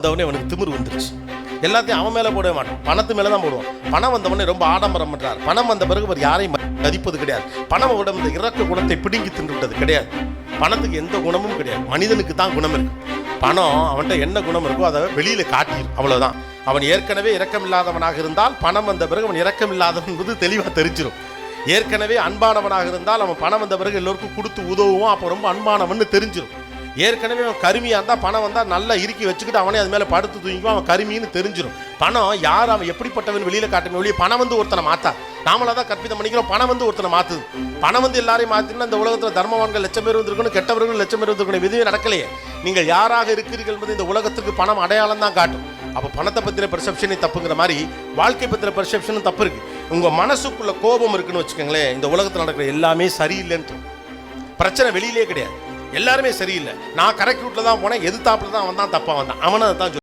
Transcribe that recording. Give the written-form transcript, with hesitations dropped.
வந்தவனே அவனுக்கு திமிரு வந்துருச்சு. எல்லாத்தையும் அவன் மேலே போடவே மாட்டான், பணத்து மேலே தான் போடுவான். பணம் வந்தவனே ரொம்ப ஆடம்பரம் பண்ணுறார். பணம் வந்த பிறகு அவர் யாரையும் மதிப்பது கிடையாது. பணம் விட இந்த இறக்க குணத்தை பிடுங்கி தின்றுவிட்டது கிடையாது. பணத்துக்கு எந்த குணமும் கிடையாது, மனிதனுக்கு தான் குணம் இருக்கு. பணம் அவன்கிட்ட என்ன குணம் இருக்கோ அதை வெளியில காட்டிடும், அவ்வளவுதான். அவன் ஏற்கனவே இரக்கமில்லாதவனாக இருந்தால் பணம் வந்த பிறகு அவன் இரக்கமில்லாதவன் என்பது தெளிவாக தெரிஞ்சிடும். ஏற்கனவே அன்பானவனாக இருந்தால் அவன் பணம் வந்த பிறகு எல்லோருக்கும் கொடுத்து உதவுவான், அப்போ ரொம்ப அன்பானவன் தெரிஞ்சிடும். ஏற்கனவே அவன் கருமியாக இருந்தால் பணம் வந்தால் நல்லா இறுக்கி வச்சுக்கிட்டு அவனே அது மேலே படுத்து தூங்கிக்குவான், அவன் கருமின்னு தெரிஞ்சிடும். பணம் யார் அவன் எப்படிப்பட்டவன் வெளியில் காட்டுமே வெளியே பணம் வந்து ஒருத்தனை மாற்றா. நாமளாக தான் கற்பிதம் பண்ணிக்கிறோம், பணம் வந்து ஒருத்தனை மாற்றுது. பணம் வந்து எல்லாரையும் மாற்றினா இந்த உலகத்தில் தர்மவான்கள் லட்சம் பேர் வந்திருக்கணும், கெட்டவர்கள் லட்சம் பேர் வந்திருக்கணும். எதுவும் நடக்கலையே. நீங்கள் யாராக இருக்கிறீர்கள் என்பது இந்த உலகத்திற்கு பணம் அடையாளம் தான் காட்டும். அப்போ பணத்தை பற்றின பெர்செப்ஷனே தப்புங்கிற மாதிரி வாழ்க்கை பற்றின பெர்செப்ஷனும் தப்பு இருக்குது. உங்கள் மனசுக்குள்ள கோபம் இருக்குன்னு வச்சுக்கோங்களேன், இந்த உலகத்தில் நடக்கிற எல்லாமே சரியில்லைன்னு பிரச்சனை வெளியிலே கிடையாது. எல்லாருமே சரியில்லை. நான் கரெக்ட் ரூட்டில் தான் போனேன், எதிர்த்தாப்புல தான் வந்தான், தப்பாக வந்தான், அவனை தான்